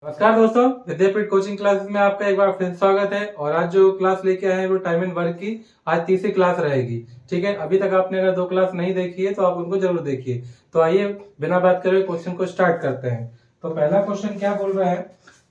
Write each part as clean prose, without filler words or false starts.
नमस्कार दोस्तों, विद्यापीठ coaching classes में आपका एक बार फिर स्वागत है। और आज जो क्लास लेके आए हैं वो टाइम एंड वर्क की आज तीसरी क्लास रहेगी। ठीक है, अभी तक आपने अगर 2 क्लास नहीं देखी है तो आप उनको जरूर देखिए। तो आइए बिना बात करे क्वेश्चन को स्टार्ट करते हैं। तो पहला क्वेश्चन क्या बोल रहा है?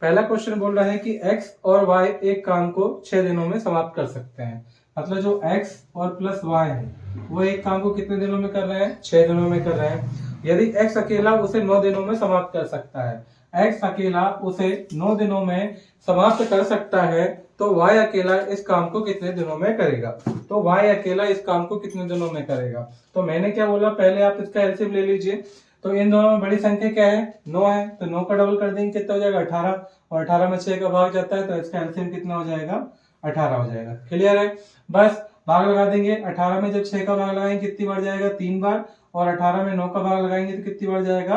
पहला क्वेश्चन बोल रहा है कि एक्स और वाई एक काम को 6 दिनों में समाप्त कर सकते हैं। मतलब जो एक्स और प्लस वाई है वो एक काम को कितने दिनों में कर रहे हैं? 6 दिनों में कर रहे हैं। यदि एक्स अकेला उसे 9 दिनों में समाप्त कर सकता है, एक्स अकेला उसे 9 दिनों में समाप्त कर सकता है, तो वाई अकेला इस काम को कितने दिनों में करेगा? तो वाई अकेला इस काम को कितने दिनों में करेगा? तो मैंने क्या बोला, पहले आप इसका एलसीएम ले लीजिए। तो इन दोनों में बड़ी संख्या क्या है? 9 है, तो 9 का डबल कर देंगे, कितना हो जाएगा? 18। और 18 में 6 का भाग जाता है, तो इसका एलसीएम कितना हो जाएगा? 18 हो जाएगा। क्लियर है? बस भाग लगा देंगे। 18 में जब 6 का भाग लगाएंगे कितनी बार जाएगा? 3 बार। और 18 में 9 का भाग लगाएंगे तो कितनी बार जाएगा?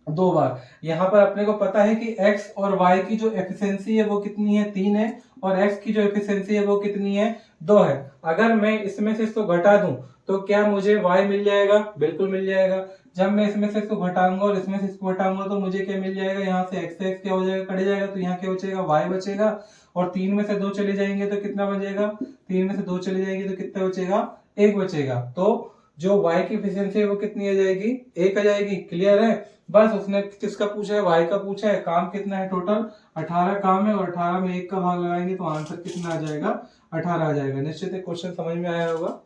2 बार। यहाँ पर अपने को पता है कि x और y की जो एफिशिएंसी है वो कितनी है? 3 है। और x की जो एफिशिएंसी है वो कितनी है? 2 है। अगर मैं इसमें से इसको घटा दूं तो क्या मुझे y मिल जाएगा? बिल्कुल मिल जाएगा। जब मैं इसमें से इसको घटाऊंगा और इसमें से इसको घटाऊंगा तो मुझे क्या मिल जाएगा? यहाँ से x से x क्या हो जाएगा? कट जाएगा, तो यहाँ क्या बचेगा? y बचेगा। और 3 में से 2 चले जाएंगे तो कितना बचेगा? 3 में से 2 चले जाएंगे तो कितना बचेगा? 1 बचेगा। तो जो y की एफिशिएंसी है वो कितनी आ जाएगी? 1 आ जाएगी। क्लियर है? बस उसने किसका पूछा है? y का पूछा है। काम कितना है? टोटल 18 काम है, और 18 में 1 का भाग लगाएंगे तो आंसर कितना आ जाएगा? 18 आ जाएगा। निश्चित है क्वेश्चन समझ में आया होगा।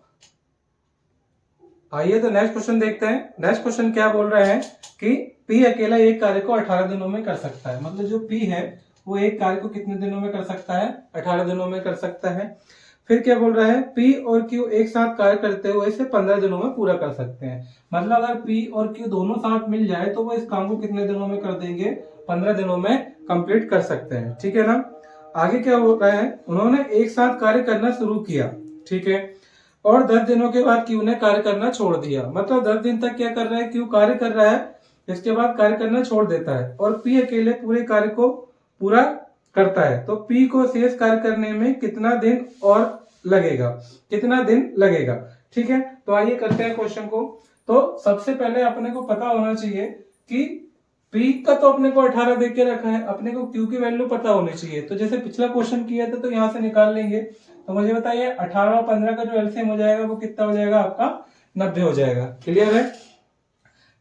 आइए तो नेक्स्ट क्वेश्चन देखते हैं। नेक्स्ट क्वेश्चन क्या बोल रहा है कि P अकेला एक कार्य को 18 दिनों में कर सकता है। मतलब जो P है वो एक कार्य को कितने दिनों में कर सकता है? 18 दिनों में कर सकता है। फिर क्या बोल रहा है? P और Q एक साथ कार्य करते हुए इसे 15 दिनों में पूरा कर सकते हैं। मतलब अगर P और Q दोनों साथ मिल जाए तो वो इस काम को कितने दिनों में कर देंगे? 15 दिनों में कंप्लीट कर सकते हैं। ठीक है ना? आगे क्या हो रहा है? उन्होंने एक साथ कार्य करना शुरू किया, ठीक है, और 10 दिनों के बाद Q ने कार्य करना छोड़ दिया। मतलब 10 दिन तक क्या कर रहा है? Q कार्य कर रहा है, इसके बाद कार्य करना छोड़ देता है, और P अकेले पूरे कार्य को पूरा करता है। तो P को शेष कार्य करने में कितना दिन और लगेगा? कितना दिन लगेगा? ठीक है, तो आइए करते हैं क्वेश्चन को। तो सबसे पहले अपने को पता होना चाहिए कि P का तो अपने को 18 देख के रखा है, अपने को Q की वैल्यू पता होनी चाहिए। तो जैसे पिछला क्वेश्चन किया था तो यहाँ से निकाल लेंगे। तो मुझे बताइए 18 और 15 का जो एलसीएम हो जाएगा वो कितना हो जाएगा? आपका 90 हो जाएगा। क्लियर है?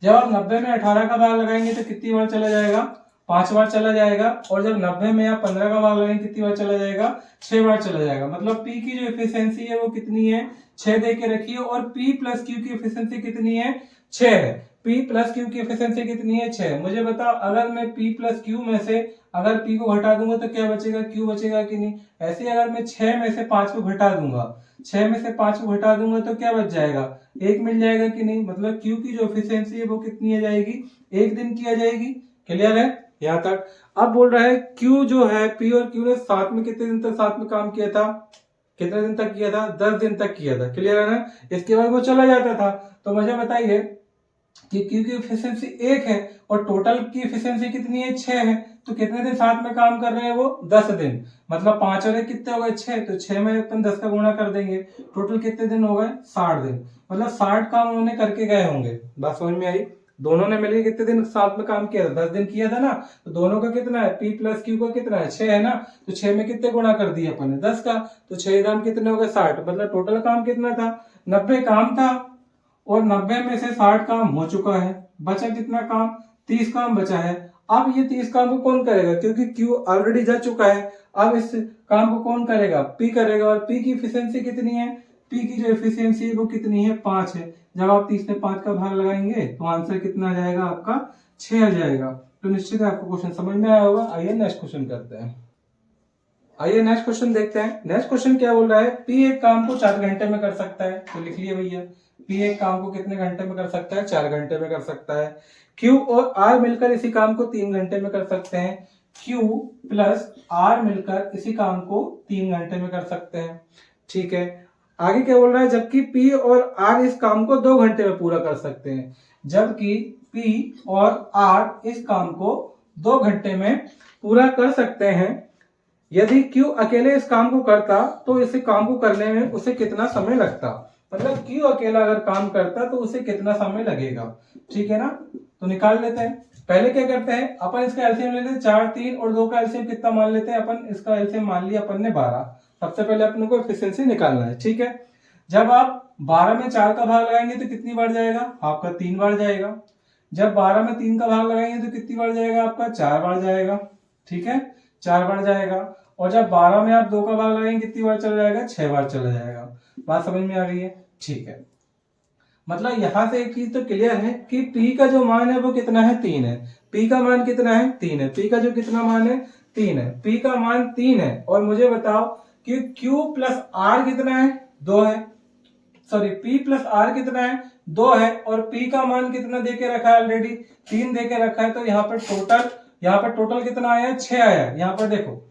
जब आप 90 में 18 का भाग लगाएंगे तो कितनी बार चला जाएगा? 5 बार चला जाएगा। और जब 90 में आप 15 का भाग लगाएंगे कितनी बार चला जाएगा? 6 बार चला जाएगा। मतलब P की जो एफिशिएंसी है वो कितनी है? 6 दे के रखिए। और P प्लस Q की एफिशिएंसी कितनी है? 6 है। P प्लस Q की एफिशिएंसी कितनी है? 6। मुझे बताओ, अगर मैं P प्लस Q में से अगर P को घटा दूंगा तो क्या बचेगा? Q बचेगा कि नहीं? ऐसे ही अगर मैं 6 में से 5 को घटा दूंगा, 6 में से 5 को घटा दूंगा तो क्या बच जाएगा? 1 मिल जाएगा कि नहीं? मतलब Q की जो एफिशिएंसी है वो कितनी आ जाएगी? 1 दिन की आ जाएगी। क्लियर है यहाँ तक? अब बोल रहा है Q जो है, P और Q ने साथ में कितने दिन तक साथ में काम किया था? कितने दिन तक किया था? 10 दिन तक किया था। क्लियर है ना? इसके बाद वो चला जाता था। तो मुझे बताइए कि Q की एफिशिएंसी 1 है और टोटल की एफिशिएंसी कितनी है? 6 है। तो कितने दिन साथ में काम कर रहे हैं वो? 10 दिन। मतलब 5 और 1 कितने हो गए? 6। तो 6 में अपन 10 का गुणा कर देंगे। टोटल कितने दिन हो गए? 60 दिन। मतलब 60 काम उन्होंने करके गए होंगे। बात समझ में आई? दोनों ने मिलकर कितने दिन साथ में काम किया था? 10 दिन किया था ना? तो दोनों का कितना है? P प्लस Q का कितना है? 6 है ना? तो 6 में कितने गुणा कर दिया अपन ने? 10 का। तो 6 दाम कितने हो गए? 60। मतलब टोटल काम कितना था? 90 काम था। और 90 में से 60 काम हो चुका है। बचा कितना काम? 30 काम बचा है। अब ये 30 काम को कौन करेगा? क्योंकि Q ऑलरेडी जा चुका है। अब इस काम को कौन करेगा? P करेगा। और P की एफिशिएंसी कितनी है? P की जो एफिशिएंसी है वो कितनी है? 5 है। जब आप 30 में 5 का भाग लगाएंगे तो आंसर कितना आ जाएगा? आपका 6 आ जाएगा। तो निश्चित है आपको क्वेश्चन समझ में आया होगा। आइए नेक्स्ट क्वेश्चन करते हैं। आइए नेक्स्ट क्वेश्चन देखते हैं। नेक्स्ट क्वेश्चन क्या बोल रहा है? P एक काम को 4 घंटे में कर सकता है। तो लिख लिए भैया, P एक काम को कितने घंटे में कर सकता है? 4 घंटे में कर सकता है। Q और R मिलकर इसी काम को 3 घंटे में कर सकते हैं। Q प्लस R मिलकर इसी काम को 3 घंटे में कर सकते हैं। ठीक है, आगे क्या बोल रहा है? जबकि P और R इस काम को 2 घंटे में पूरा कर सकते हैं। जबकि P और R इस काम को 2 घंटे में पूरा कर सकते हैं। यदि Q अकेले इस काम को करता तो इस काम को करने में उसे कितना समय लगता? मतलब Q अकेला अगर काम करता तो उसे कितना समय लगेगा? ठीक है ना? तो निकाल लेते हैं। पहले क्या करते हैं, अपन इसका एलसीएम ले लेते हैं 4, 3 और 2 का एलसीएम कितना मान लेते हैं अपन, इसका एलसीएम मान लिया अपन ने 12। सबसे पहले अपने को एफिशिएंसी निकालना है, ठीक है। जब आप 12 में 4 का भाग लगाएंगे तो कितनी बार जाएगा आपका, 3 बार जाएगा। जब 12 में 3 का भाग लगाएंगे तो कितनी बार जाएगा आपका, 4 बार जाएगा, ठीक है, 4 बार जाएगा। और जब 12 में आप 2 का भाग लगाएंगे कितनी बार चला जाएगा, 6 बार चला जाएगा। बात समझ में आ गई है, ठीक है। मतलब यहां से एक चीज तो क्लियर है कि P का जो मान है वो कितना है, 3 है। P का मान कितना है, 3 है। P का जो कितना मान है, 3 है। P का मान 3 है और मुझे बताओ कि Q प्लस R कितना है, 2 है। सॉरी, P प्लस R कितना है, 2 है। और P का मान कितना देके रखा है ऑलरेडी, 3 देके रखा है। तो यहाँ पर टोटल कितना आया है, 6 आया है। यहाँ पर देखो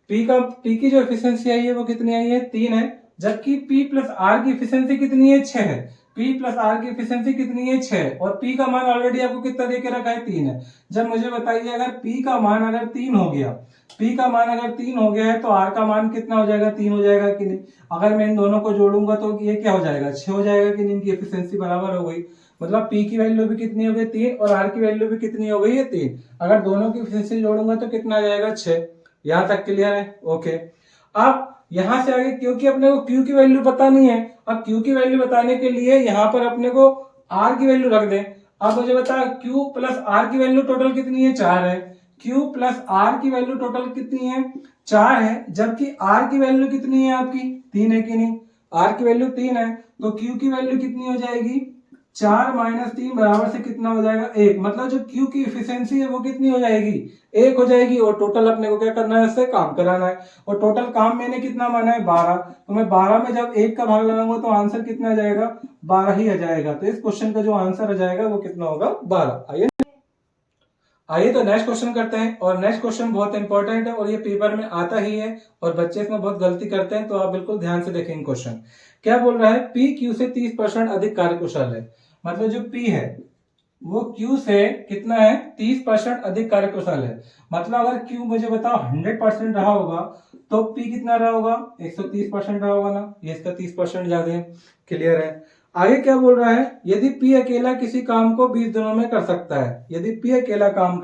P की जो एफिशिएंसी आई है वो कितनी आई है, 3 है। जबकि P प्लस R की एफिशिएंसी कितनी है, 6 है। P प्लस R की एफिशिएंसी कितनी है, 6। और P का मान ऑलरेडी आपको कितना देके रखा है, 3 है। जब मुझे बताइए अगर P का मान अगर 3 हो गया, P का मान अगर 3 हो गया है तो R का मान कितना हो जाएगा, 3 हो जाएगा कि नहीं। अगर मैं इन दोनों को जोड़ूंगा तो ये क्या हो जाएगा, 6 हो जाएगा कि नहीं। इनकी एफिशिएंसी बराबर हो गई। मतलब P की वैल्यू भी कितनी हो गई, 3 और R की वैल्यू भी कितनी हो गई है, 3। अगर दोनों की एफिशिएंसी जोड़ूंगा तो कितना आ जाएगा, 6। यहां तक क्लियर है, ओके। अब यहां से आगे क्योंकि अपने को Q की वैल्यू पता नहीं है, अब Q की वैल्यू बताने के लिए यहां पर अपने को R की वैल्यू रख दें। अब मुझे बता Q प्लस R की वैल्यू टोटल कितनी है, 4 है। Q प्लस R की वैल्यू टोटल कितनी है, 4 है। जबकि R की वैल्यू कितनी है आपकी, 3 है कि नहीं। R की वैल्यू 3 है तो Q की वैल्यू कितनी हो जाएगी, 4 माइनस 3 बराबर से कितना हो जाएगा, 1। मतलब जो Q की एफिशिएंसी है वो कितनी हो जाएगी, 1 हो जाएगी। और टोटल अपने को क्या करना है, इससे काम कराना है। और टोटल काम मैंने कितना माना है, 12। तो मैं 12 में जब 1 का भाग लगाऊंगा तो आंसर कितना आ जाएगा, 12 ही आ जाएगा। तो इस क्वेश्चन का जो आंसर आ जाएगा वो कितना होगा, 12। आइए तो नेक्स्ट क्वेश्चन करते हैं। और नेक्स्ट क्वेश्चन बहुत इंपॉर्टेंट है और ये पेपर में आता ही है और बच्चे इसमें बहुत गलती करते हैं, तो आप बिल्कुल ध्यान से देखेंगे क्वेश्चन। क्या बोल रहा है, P Q से 30% अधिक कार्यकुशल है। मतलब जो P है वो Q से कितना है, 30% अधिक कार्यकुशल है। मतलब अगर Q मुझे बताओ 100% रहा होगा तो P कितना रहा होगा, 130% रहा होगा ना। ये इसका 30% ज्यादा है, क्लियर है। आगे क्या बोल रहा है, यदि P अकेला किसी काम को 20 दिनों में कर सकता है। यदि P अकेला काम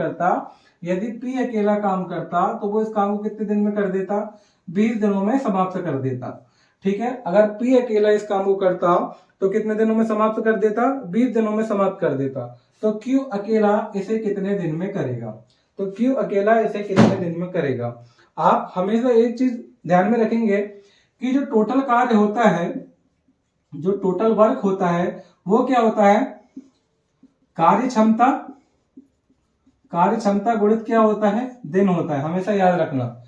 करता तो वो इस काम को कितने दिन में कर देता, 20 दिनों में समाप्त कर देता। ठीक है, अगर P अकेला इस काम को करता तो कितने दिनों में समाप्त कर देता, 20 दिनों में समाप्त कर देता। तो Q अकेला इसे कितने दिन में करेगा, तो Q अकेला इसे कितने दिन में करेगा। आप हमेशा एक चीज ध्यान में रखेंगे कि जो टोटल कार्य होता है, जो टोटल वर्क होता है वो क्या होता है, कार्य क्षमता गुणित क्या होता है, दिन होता है। हमेशा याद रखना,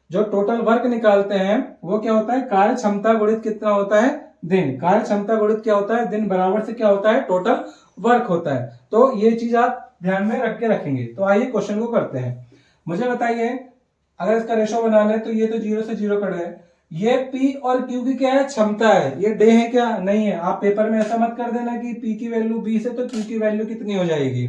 जो टोटल वर्क निकालते हैं वो क्या होता है, कार्य क्षमता गुणित कितना होता है, दिन। कार्य क्षमता गुणित क्या होता है, दिन बराबर से क्या होता है, टोटल वर्क होता है। तो ये चीज आप ध्यान में रख के रखेंगे। तो आइए क्वेश्चन को करते हैं। मुझे बताइए अगर इसका रेशो बनाना है तो ये तो 0 से 0 कट गए। ये P और Q की क्या है, क्षमता है। ये डे है क्या, नहीं है। आप पेपर में ऐसा मत कर देना कि P की वैल्यू 20 है तो Q की वैल्यू कितनी हो जाएगी,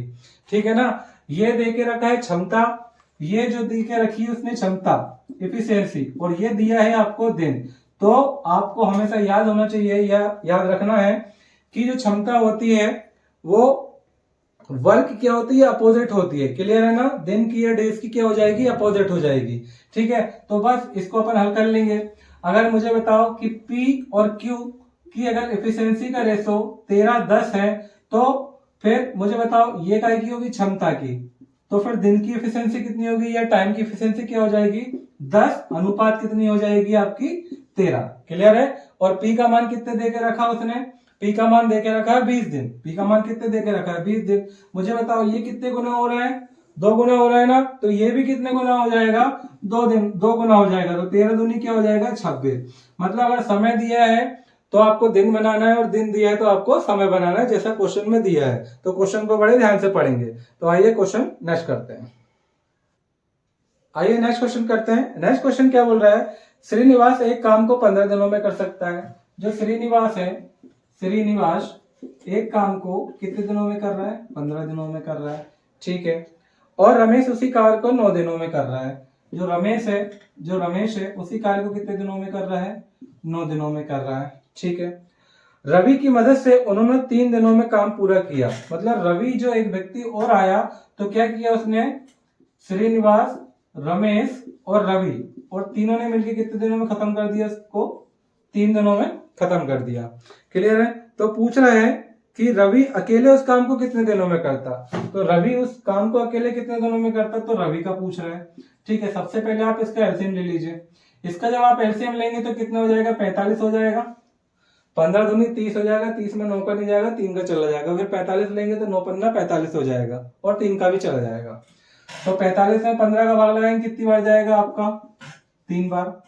ठीक है ना। ये दे के रखा है क्षमता, ये जो दे के रखी है उसने क्षमता एफिशिएंसी, और ये दिया है आपको दिन। तो आपको हमेशा याद होना चाहिए या याद रखना है कि जो क्षमता होती है वो वर्क क्या होती है, अपोजिट होती है। क्लियर है ना, दिन की या डेज की क्या हो जाएगी, अपोजिट हो जाएगी। ठीक है, तो बस इसको अपन हल कर लेंगे। अगर मुझे बताओ कि P और Q की अगर एफिशिएंसी का रेशो 13:10 है तो फिर मुझे बताओ ये काय की होगी, क्षमता की। तो फिर दिन की एफिशिएंसी कितनी होगी या टाइम की एफिशिएंसी क्या हो जाएगी, 10 अनुपात कितनी हो जाएगी आपकी, 13। क्लियर है। और P का मान कितने देके रखा उसने, P का मान देके रखा है 20 दिन। P का मान कितने देके रखा है, 20 दिन। मुझे बताओ ये कितने गुना हो रहा है, 2 गुना हो रहा है ना। तो ये भी कितने गुना हो जाएगा, 2 दिन, 2 गुना हो जाएगा। तो 13 दूनी क्या हो जाएगा, 26। मतलब अगर समय दिया है तो आपको दिन बनाना है और दिन दिया है तो आपको समय बनाना है, जैसा क्वेश्चन में दिया है। तो क्वेश्चन को बड़े ध्यान से पढ़ेंगे। तो आइए क्वेश्चन नेक्स्ट करते हैं। आइए नेक्स्ट क्वेश्चन करते हैं। नेक्स्ट क्वेश्चन क्या बोल रहा है, श्रीनिवास एक काम को 15 दिनों में कर सकता है। जो श्रीनिवास है, श्रीनिवास एक काम को कितने दिनों में कर रहा है, 15 दिनों में कर रहा है। ठीक है। और रमेश उसी कार्य को 9 दिनों में कर रहा है। जो रमेश है उसी कार्य को कितने दिनों में कर रहा है, 9 दिनों में कर रहा है। ठीक है। रवि की मदद से उन्होंने 3 दिनों में काम पूरा किया। मतलब रवि जो एक व्यक्ति और आया तो क्या किया उसने, श्रीनिवास, रमेश और रवि, और तीनों ने मिलकर कितने दिनों में खत्म कर दिया उसको, 3 दिनों में खत्म कर दिया। क्लियर है। तो पूछ रहा है कि रवि अकेले उस काम को कितने दिनों में करता, तो रवि उस काम को अकेले कितने दिनों में करता, तो रवि का पूछ रहा है। ठीक है, सबसे पहले आप इसका एलसीएम ले लीजिए। इसका जब आप एलसीएम लेंगे तो कितना हो जाएगा, 45 हो जाएगा। 15 दूनी 30 हो जाएगा, 30 में 9 का नहीं जाएगा, 3 का चला जाएगा। फिर 45 लेंगे तो 9 15 45 हो जाएगा, और 3 का भी चला जाएगा। तो 45 में 15 का भाग लगाएंगे, कितनी बार जाएगा आपका, 3 बार।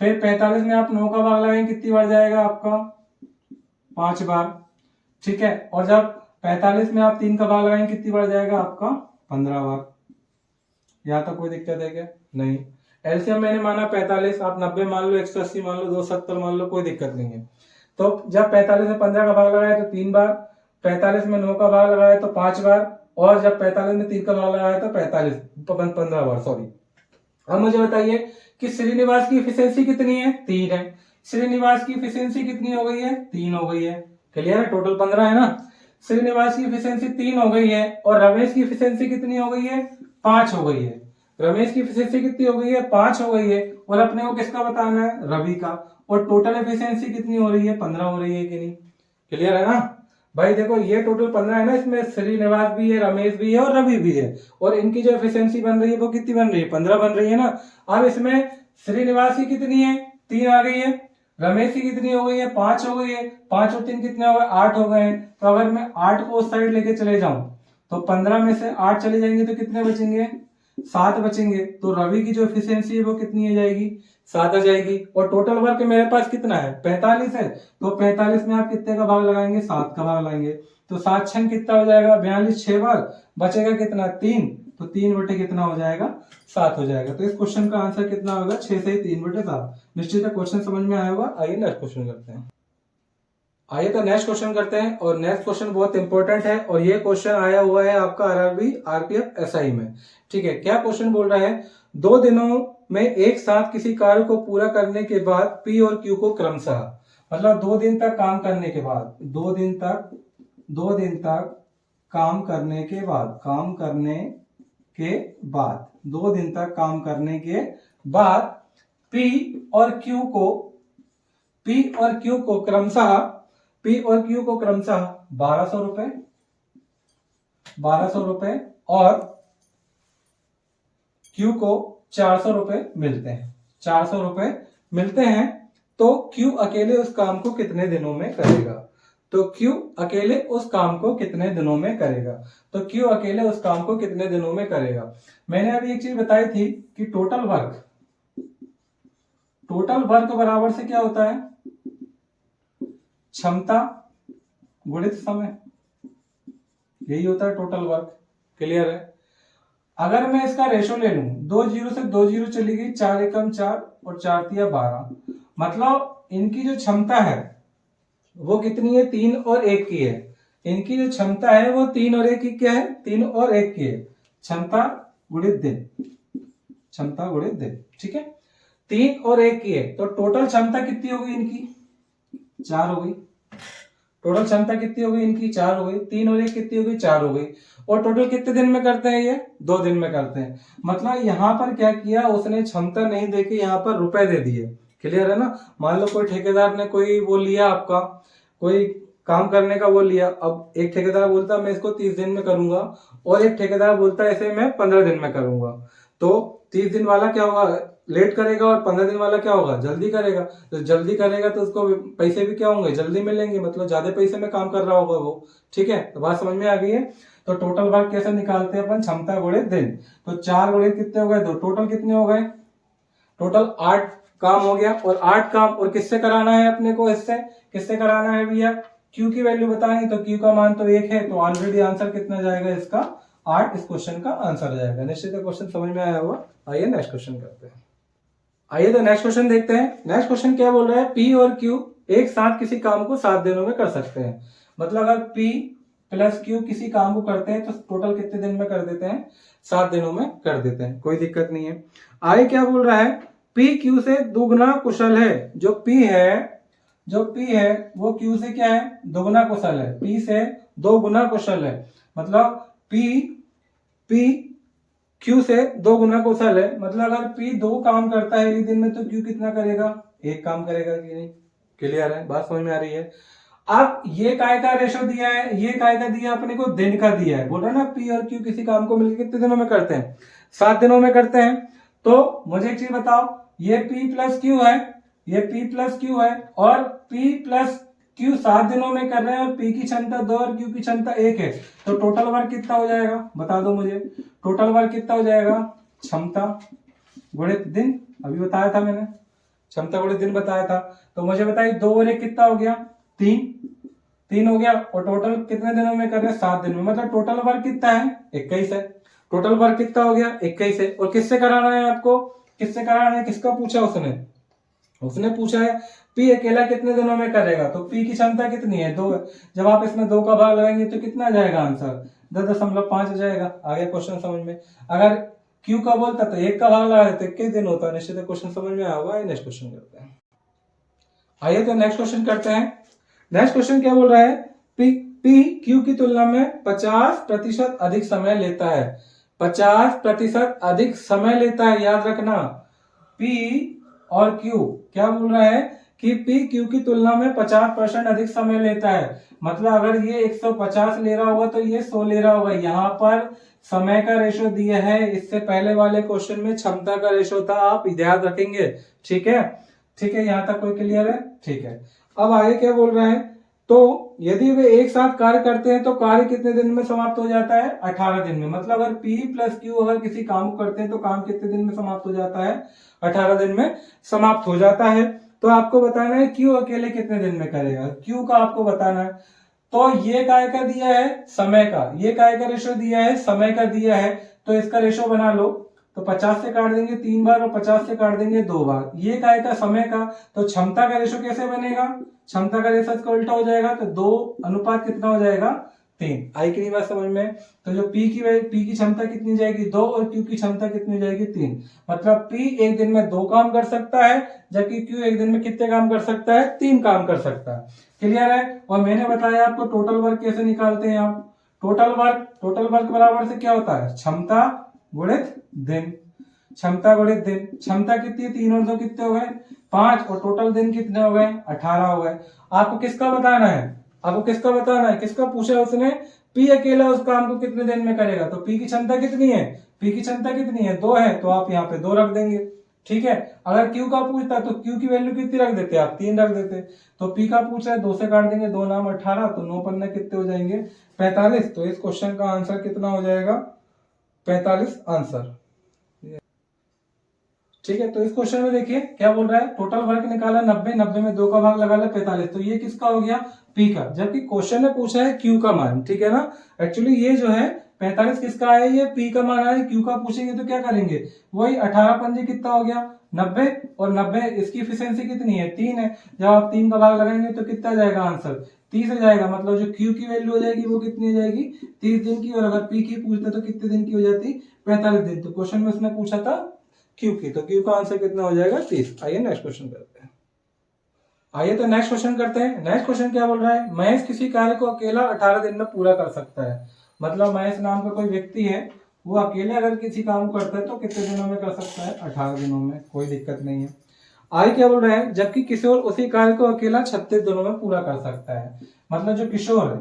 फिर 45 में आप 9 का भाग लगाएंगे, कितनी बार जाएगा आपका, 5 बार। ठीक है, और जब 45 में आप 3 का भाग लगाएंगे, कितनी बार जाएगा आपका, 15 बार। यहां तक कोई दिक्कत है क्या, नहीं। एलसीएम मैंने माना 45, आप 90 मान लो, 180 मान लो, 270 मान लो, कोई दिक्कत नहीं है। तो जब 45 में 15 का भाग लगाया तो 3 बार, 45 में 9 का भाग लगाया तो 5 बार, और जब 45 में 3 का भाग लगाया तो 15 बार, सॉरी। अब मुझे बताइए कि श्रीनिवास की एफिशिएंसी कितनी है, 3 है। श्रीनिवास की एफिशिएंसी कितनी हो गई है, 3 हो गई है। क्लियर है, टोटल 15 है ना। श्रीनिवास की एफिशिएंसी 3 हो गई है, और रमेश की एफिशिएंसी कितनी हो गई है, 5 हो गई है। रमेश की एफिशिएंसी कितनी हो गई है, 5 हो गई है, और अपने को किसका बताना है, रवि का। और टोटल एफिशिएंसी कितनी हो रही है, 15 हो रही है कि नहीं। क्लियर है ना भाई। देखो ये टोटल 15 है ना, इसमें श्रीनिवास भी है, रमेश भी है और रवि भी है, और इनकी जो एफिशिएंसी बन रही है वो कितनी बन रही है, 15 बन रही है ना। अब इसमें श्रीनिवास की कितनी है, 3 आ गई है। रमेश की कितनी हो गई है, 5 हो गई है। 5 और 3 कितने हो गए, 8 हो गए। तो अगर मैं 8 को उस साइड लेके चले जाऊं तो 15 में से 8 चले जाएंगे तो कितने बचेंगे, 7 बचेंगे। तो रवि की जो एफिशिएंसी है वो कितनी आ जाएगी, 7 आ जाएगी। और टोटल वर्क मेरे पास कितना है, 45 है। तो 45 में आप कितने का भाग लगाएंगे, 7 का भाग लगाएंगे। तो 7 छंग कितना हो जाएगा, 42, 6 बार बचेगा कितना, 3। तो 3 बटे कितना हो जाएगा, 7 हो जाएगा। तो इस क्वेश्चन का आंसर कितना होगा, 6 से 3 बटे 7। निश्चित है क्वेश्चन समझ में आया होगा। आइए नेक्स्ट क्वेश्चन करते हैं। आइए तो नेक्स्ट क्वेश्चन करते हैं, और नेक्स्ट क्वेश्चन बहुत इंपॉर्टेंट है, और ये क्वेश्चन आया हुआ है आपका आरआरबी, आरपीएफ, एसआई में। ठीक है, क्या क्वेश्चन बोल रहा है, 2 दिनों में एक साथ किसी कार्य को पूरा करने के बाद पी और क्यू को क्रमशः, मतलब 2 दिन तक काम करने के बाद, 2 दिन तक काम करने के बाद, 2 दिन तक काम करने के बाद पी और क्यू को क्रमशः 1200 रुपए और क्यू को 400 रुपए मिलते हैं, 400 रुपए मिलते हैं। तो क्यू अकेले उस काम को कितने दिनों में करेगा, तो क्यू अकेले उस काम को कितने दिनों में करेगा। मैंने अभी एक चीज बताई थी कि टोटल वर्क बराबर से क्या होता है, क्षमता गुणित समय, यही होता है टोटल वर्क। क्लियर है। अगर मैं इसका रेशो ले लूं, 2 जीरो से 2 जीरो चली गई, 4 एकम 4 और 4 तिया 12, मतलब इनकी जो क्षमता है वो कितनी है, 3 और 1 की है। इनकी जो क्षमता है वो 3 और 1 की क्या है, 3 और 1 की है। क्षमता गुणित दिन, ठीक है, 3 और 1 की है। तो टोटल क्षमता कितनी होगी इनकी, 4 हो गई। टोटल क्षमता कितनी हो गई इनकी, 4 हो गई। 3 और 1 कितनी हो गई, 4 हो गई। और टोटल कितने दिन में करते हैं ये, 2 दिन में करते हैं। मतलब यहाँ पर क्या किया उसने, क्षमता नहीं देके यहाँ पर रुपए दे दिए। क्लियर है ना। मान लो कोई ठेकेदार ने कोई वो लिया, आपका कोई काम करने का वो लिया। अब एक ठेकेदार बोलता मैं इसको 30 दिन में करूंगा, और एक ठेकेदार बोलता है इसे मैं 15 दिन में करूंगा। तो 30 दिन वाला क्या होगा, लेट करेगा, और 15 दिन वाला क्या होगा, जल्दी करेगा। तो जल्दी करेगा तो उसको पैसे भी क्या होंगे, जल्दी मिलेंगे, मतलब ज्यादा पैसे में काम कर रहा होगा वो। ठीक है, तो बात समझ में आ गई है। तो टोटल वर्क कैसे निकालते हैं अपन, क्षमता गुणित दिन। तो 4 गुणित कितने हो गए, 2। टोटल कितने हो गए, टोटल 8 काम हो गया। और 8 काम और किससे कराना है अपने को, इससे किससे कराना है भैया, क्यू की वैल्यू बताएंगे। तो क्यू का मान तो 1 है, तो ऑलरेडी आंसर कितना जाएगा इसका, 8 इस क्वेश्चन का आंसर जाएगा। निश्चित क्वेश्चन समझ में आया होगा। आइए नेक्स्ट क्वेश्चन करते हैं। आइए तो नेक्स्ट क्वेश्चन देखते हैं। नेक्स्ट क्वेश्चन क्या बोल रहा है, पी और क्यू एक साथ किसी काम को 7 दिनों में कर सकते हैं। मतलब अगर पी प्लस क्यू किसी काम को करते हैं तो टोटल कितने दिन में कर देते हैं, 7 दिनों में कर देते हैं, कोई दिक्कत नहीं है। आगे क्या बोल रहा है, पी क्यू से दुगना कुशल है। जो पी है वो क्यू से क्या है, दोगुना कुशल है। पी से 2 गुना कुशल है। मतलब पी P Q से 2 गुना कुशल है, मतलब अगर P 2 काम करता है एक दिन में तो Q कितना करेगा, 1 काम करेगा कि नहीं। क्लियर है, बात समझ में आ रही है। अब ये काय का रेशो दिया है, ये काय का दिया अपने को, दिन का दिया है। बोल रहा ना P और Q किसी काम को मिलकर कितने दिनों में करते हैं, 7 दिनों में करते हैं। तो मुझे एक चीज बताओ, ये P प्लस Q है, ये P प्लस Q है और P प्लस Q 7 दिनों में कर रहे हैं और P की क्षमता 2 और Q की क्षमता 1 है, तो टोटल वर्क कितना हो जाएगा बता दो मुझे। टोटल वर्क कितना हो जाएगा, क्षमता गुणित दिन, अभी बताया था मैंने, क्षमता गुणित दिन बताया था। तो मुझे बताइए 2 और 1 कितना हो गया, 3 हो गया, और टोटल कितने दिनों में कर रहे हैं, 7 दिन में, मतलब टोटल वर्क कितना है, 21 है। टोटल वर्क कितना हो गया, 21 है। और किससे कराना है आपको, किससे कराना है, किसका पूछा उसने पूछा है P अकेला कितने दिनों में करेगा, तो P की क्षमता कितनी है, 2 है। जब आप इसमें 2 का भाग लगाएंगे तो कितना आ जाएगा आंसर, 10.5 आ जाएगा। आगे क्वेश्चन समझ में। अगर Q का बोलता तो 1 का भाग लगा देते, कितने दिन होता है, निश्चित क्वेश्चन समझ में आया होगा। नेक्स्ट क्वेश्चन करते हैं, आइए तो नेक्स्ट क्वेश्चन करते हैं। नेक्स्ट क्वेश्चन क्या बोल रहा है, P Q की तुलना में 50% अधिक समय लेता है, 50% अधिक समय लेता है, याद रखना। P और Q क्या बोल रहा है कि P Q की तुलना में 50% अधिक समय लेता है, मतलब अगर ये 150 ले रहा होगा तो ये 100 ले रहा होगा। यहाँ पर समय का रेशो दिया है, इससे पहले वाले क्वेश्चन में क्षमता का रेशो था, आप याद रखेंगे। ठीक है, ठीक है, यहाँ तक कोई क्लियर है, ठीक है। अब आगे क्या बोल रहा है, तो यदि वे एक साथ कार्य करते हैं तो कार्य कितने दिन में समाप्त हो जाता है, 18 दिन में। मतलब अगर P प्लस Q अगर किसी काम को करते हैं तो काम कितने दिन में समाप्त हो जाता है, 18 दिन में समाप्त हो जाता है। तो आपको बताना है Q अकेले कितने दिन में करेगा, Q का आपको बताना है। तो ये काय का दिया है, समय का, ये काय का रेशो दिया है, समय का दिया है, तो इसका रेशो बना लो। तो 50 से काट देंगे 3 बार और 50 से काट देंगे 2 बार। ये काय का, समय का। तो क्षमता का रेशो कैसे बनेगा, क्षमता का रेशो इसका उल्टा हो जाएगा, तो 2 अनुपात कितना हो जाएगा, 3। आई की नहीं बात समझ में। तो जो P की क्षमता कितनी जाएगी, 2, और Q की क्षमता कितनी जाएगी, 3। मतलब P एक दिन में 2 काम कर सकता है, जबकि Q एक दिन में कितने काम कर सकता है, 3 काम कर सकता है। क्लियर है। और मैंने बताया आपको टोटल वर्क कैसे निकालते हैं आप, टोटल वर्क बराबर से क्या होता है, क्षमता गुणित दिन, क्षमता गुणित दिन। क्षमता कितनी है, 3 और 2 कितने हो गए, 5, और टोटल दिन कितने हो गए, 18 हो गए। आपको किसका बताना है, आपको किसका बताना है, किसका पूछा है उसने, P अकेला उस काम को कितने दिन में करेगा। तो P की क्षमता कितनी है, P की क्षमता कितनी है, 2 है, तो आप यहाँ पे 2 रख देंगे। ठीक है। अगर Q का पूछता तो Q की वैल्यू कितनी रख देते, आप 3 रख देते। तो P का पूछ रहा है, 2 से काट देंगे, 2 नाम 18, तो 9 पन्ने कितने हो जाएंगे, 45। तो इस क्वेश्चन का आंसर कितना हो जाएगा, 45 आंसर। ठीक है। तो इस क्वेश्चन में देखिए क्या बोल रहा है, टोटल वर्क निकाला 90, 90 में 2 का भाग लगा ला 45, तो ये किसका हो गया, P का। जबकि क्वेश्चन में पूछा है Q का मान, ठीक है ना। एक्चुअली ये जो है 45 किसका है, ये P का मान है। Q का पूछेंगे तो क्या करेंगे, वही 18 पंजे कितना हो गया, 90, और 90 इसकी एफिशिएंसी कितनी है, 3 है। जब आप 3 का भाग लगाएंगे तो कितना जाएगा आंसर, 30 हो जाएगा। मतलब जो Q की वैल्यू हो जाएगी वो कितनी हो जाएगी, 30 दिन की। और अगर P की पूछते तो कितने दिन की हो जाती, 45 दिन। तो क्वेश्चन में उसने पूछा था Q की, तो Q का आंसर कितना हो जाएगा, 30। आइए नेक्स्ट क्वेश्चन करते हैं। आइए तो नेक्स्ट क्वेश्चन करते हैं। नेक्स्ट क्वेश्चन क्या बोल रहा है, महेश किसी कार्य को अकेला 18 दिन में पूरा कर सकता है। मतलब महेश नाम का कोई व्यक्ति है, वो अकेले अगर किसी काम को करता है तो कितने दिनों में कर सकता है, 18 दिनों में, कोई दिक्कत नहीं है। आगे क्या बोल रहा है, जबकि किशोर उसी कार्य को अकेला 36 दिनों में पूरा कर सकता है। मतलब जो किशोर है,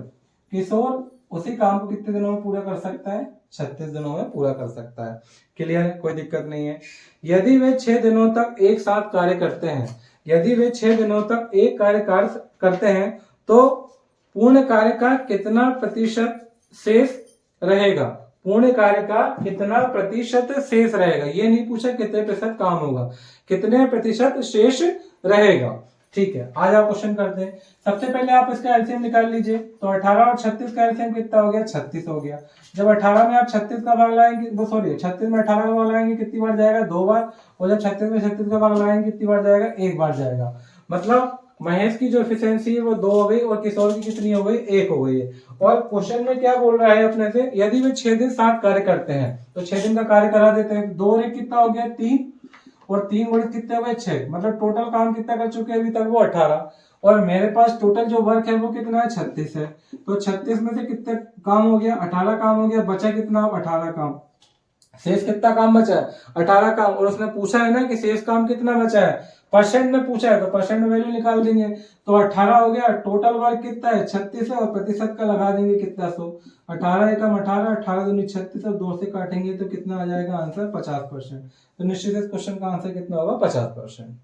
किशोर उसी काम को कितने दिनों में पूरा कर सकता है, 36 दिनों में पूरा कर सकता है। क्लियर है, कोई दिक्कत नहीं है। यदि वे 6 दिनों तक एक साथ कार्य करते हैं, यदि वे 6 दिनों तक एक कार्य करते हैं तो पूर्ण कार्य का कितना प्रतिशत शेष रहेगा, पूर्ण कार्य का कितना प्रतिशत शेष रहेगा। ये नहीं पूछा कितने प्रतिशत काम होगा, कितने प्रतिशत शेष रहेगा। ठीक है, आज आप क्वेश्चन करते हैं। सबसे पहले आप इसका एलसीएम निकाल लीजिए। तो 18 और 36 का एलसीएम कितना हो गया, 36 हो गया। जब 18 में आप 36 का भाग लगाएंगे, वो सॉरी 36 में 18 का भाग लगाएंगे कितनी बार जाएगा, 2 बार। और जब 36 में 36 का भाग लगाएंगे कितनी बार जाएगा, 1 बार जाएगा। मतलब महेश की जो एफिशिएंसी है वो 2 हो गई, और किशोर की कितनी हो गई, 1 हो गई है। और क्वेश्चन में क्या बोल रहा है अपने से, यदि वे 6 दिन साथ कार्य करते हैं तो 6 दिन का कार्य करा देते हैं। 2 और 1 कितना हो गया, 3, और 3 गुणित कितने हो गए, 6। मतलब टोटल काम कितना कर चुके हैं अभी तक, वो 18। और मेरे पास टोटल जो वर्क है वो कितना है 36 है। तो 36 में से कितने काम हो गया 18 काम हो गया, बचा कितना 18 काम। शेष कितना काम बचा है 18 काम। और उसने पूछा है ना कि शेष काम कितना बचा है, परसेंट में पूछा है तो परसेंट में वैल्यू निकाल देंगे। तो 18 हो गया, टोटल वर्क कितना है 36 है और प्रतिशत का लगा देंगे कितना 100। 18 एकम 18, 18 दूनी 36 और 2 से काटेंगे तो कितना आ जाएगा आंसर 50%। तो निश्चित इस क्वेश्चन का आंसर कितना होगा 50%।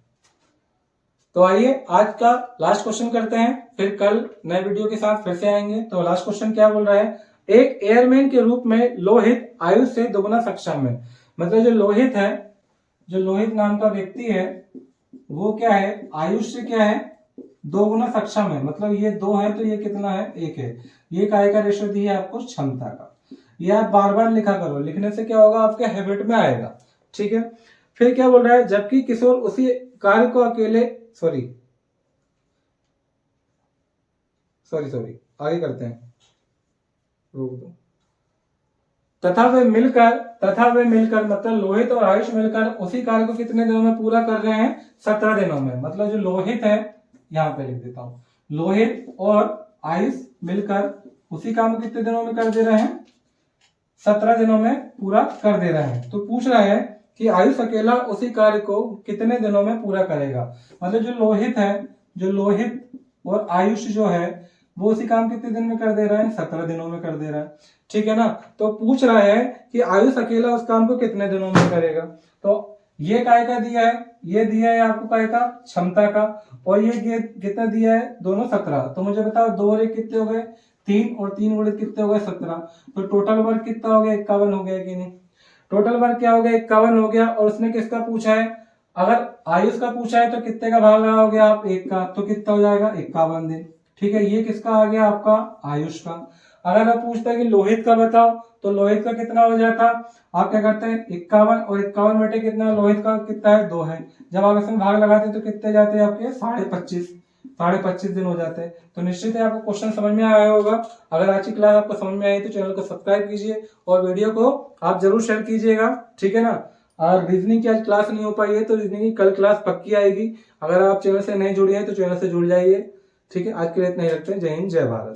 तो आइए आज का लास्ट क्वेश्चन करते हैं, फिर कल नए वीडियो के साथ फिर से आएंगे। तो लास्ट क्वेश्चन क्या बोल रहा है, एक एयरमैन के रूप में लोहित आयुष से दोगुना सक्षम है। मतलब जो लोहित है, जो लोहित नाम का व्यक्ति है वो क्या है आयुष से क्या है दोगुना सक्षम है। मतलब ये 2 है तो ये कितना है 1 है। ये काय का रेशो दी है आपको क्षमता का। ये आप बार बार लिखा करो, लिखने से क्या होगा आपके हैबिट में आएगा। ठीक है, फिर क्या बोल रहा है, जबकि किशोर उसी कार्य को अकेले सॉरी आगे करते हैं, रोक दो। तथा वे मिलकर मतलब लोहित और आयुष मिलकर उसी कार्य को कितने दिनों में पूरा कर रहे हैं 17 दिनों में। मतलब जो लोहित है, यहाँ पे लिख देता हूं, लोहित और आयुष मिलकर उसी काम को कितने दिनों में कर दे रहे हैं 17 दिनों में पूरा कर दे रहे हैं। तो पूछ रहा है कि आयुष अकेला उसी कार्य को कितने दिनों में पूरा करेगा। मतलब जो लोहित और आयुष जो है वो उसी काम कितने दिन में कर दे रहा है 17 दिनों में कर दे रहा है। ठीक है ना, तो पूछ रहा है कि आयुष अकेला उस काम को कितने दिनों में करेगा। तो ये काय का दिया है, ये दिया है आपको काय का क्षमता का, और ये कितना दिया है दोनों 17। तो मुझे बताओ 2 और 1 कितने हो गए 3, और 3 गुणित कितने हो गए 17। तो टोटल वर्क कितना हो गया 51 हो गया कि नहीं। टोटल वर्क क्या हो गया 51 हो गया। और उसने किसका पूछा है, अगर आयुष का पूछा है तो कितने का भाग लगाओगे आप 1 का, तो कितना हो जाएगा 51 दिन। ठीक है, ये किसका आ गया आपका आयुष का। अगर आप पूछता है कि लोहित का बताओ तो लोहित का कितना हो जाता, आप क्या करते हैं 51 और 51 बटे कितना लोहित का कितना है 2 है। जब आप इसमें भाग लगाते हैं तो कितने जाते हैं आपके 25.5 दिन हो जाते हैं। तो निश्चित है आपको क्वेश्चन समझ में आया होगा। अगर आज की क्लास आपको समझ में आई तो चैनल को सब्सक्राइब कीजिए और वीडियो को आप जरूर शेयर कीजिएगा। ठीक है ना, और रीजनिंग की आज क्लास नहीं हो पाई है तो रीजनिंग की कल क्लास पक्की आएगी। अगर आप चैनल से नहीं जुड़े हैं तो चैनल से जुड़ जाइए। ठीक है, आज के लिए इतना ही रखते हैं। जय हिंद, जय भारत।